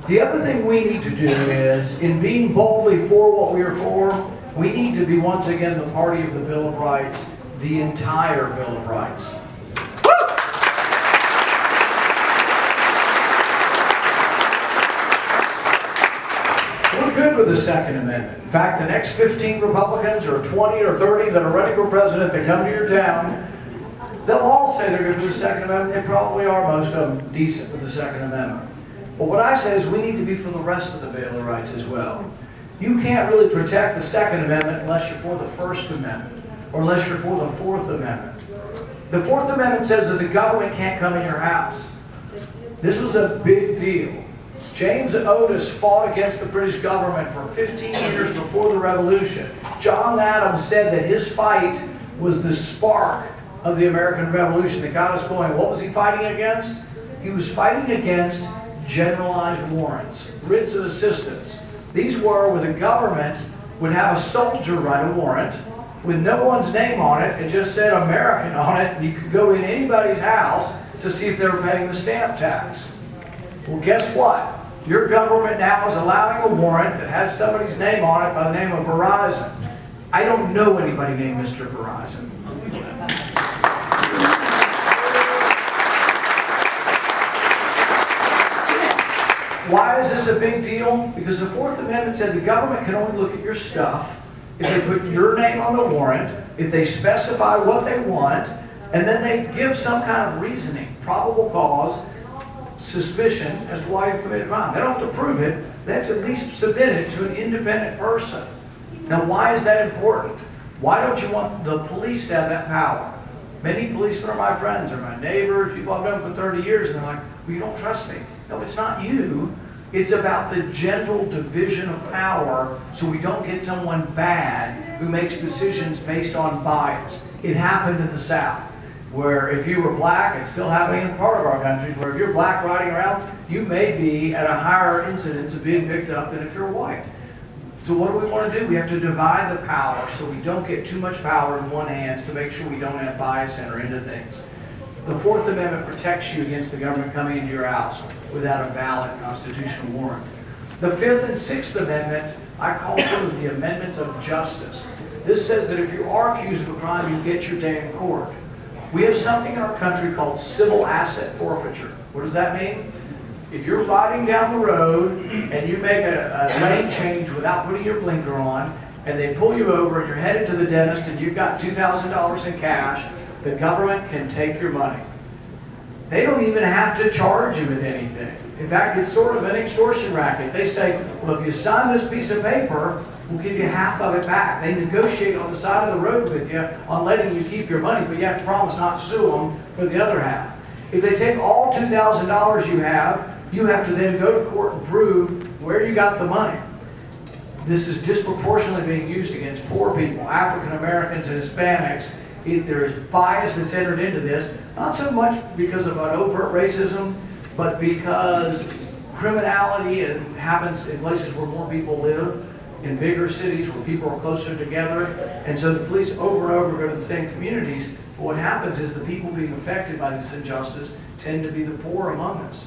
The other thing we need to do is, in being boldly for what we are for, we need to be once again the party of the Bill of Rights, the entire Bill of Rights. We're good with the Second Amendment. In fact, the next 15 Republicans or 20 or 30 that are running for president that come to your town, they'll all say they're good for the Second Amendment. They probably are, most of them, decent with the Second Amendment. But what I say is we need to be for the rest of the Bill of Rights as well. You can't really protect the Second Amendment unless you're for the First Amendment or unless you're for the Fourth Amendment. The Fourth Amendment says that the government can't come in your house. This was a big deal. James Otis fought against the British government for 15 years before the Revolution. John Adams said that his fight was the spark of the American Revolution that got us going. What was he fighting against? He was fighting against generalized warrants, writs of assistance. These were where the government would have a soldier write a warrant with no one's name on it. It just said American on it, and you could go in anybody's house to see if they were paying the stamp tax. Well, guess what? Your government now is allowing a warrant that has somebody's name on it by the name of Verizon. I don't know anybody named Mr. Verizon. Why is this a big deal? Because the Fourth Amendment said the government can only look at your stuff if they put your name on the warrant, if they specify what they want, and then they give some kind of reasoning, probable cause, suspicion as to why you committed a crime. They don't have to prove it. They have to at least submit it to an independent person. Now, why is that important? Why don't you want the police to have that power? Many policemen are my friends, or my neighbors, people I've known for 30 years, and they're like, well, you don't trust me. No, it's not you. It's about the general division of power so we don't get someone bad who makes decisions based on bias. It happened in the South, where if you were black, it's still happening in part of our country, where if you're black riding around, you may be at a higher incidence of being picked up than if you're white. So what do we want to do? We have to divide the power so we don't get too much power in one hand to make sure we don't have bias enter into things. The Fourth Amendment protects you against the government coming into your house without a valid constitutional warrant. The Fifth and Sixth Amendment, I call them the amendments of justice. This says that if you are accused of a crime, you get your day in court. We have something in our country called civil asset forfeiture. What does that mean? If you're riding down the road and you make a lane change without putting your blinker on, and they pull you over and you're headed to the dentist and you've got $2,000 in cash, the government can take your money. They don't even have to charge you with anything. In fact, it's sort of an extortion racket. They say, well, if you sign this piece of paper, we'll give you half of it back. They negotiate on the side of the road with you on letting you keep your money, but you have to promise not to sue them for the other half. If they take all $2,000 you have to then go to court and prove where you got the money. This is disproportionately being used against poor people, African Americans and Hispanics. There is bias that's entered into this, not so much because of an overt racism, but because criminality happens in places where more people live, in bigger cities where people are closer together, and so the police over and over go to the same communities. But what happens is the people being affected by this injustice tend to be the poor among us.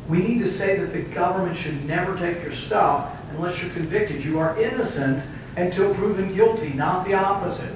We need to say that the government should never take your stuff unless you're convicted. You are innocent until proven guilty, not the opposite.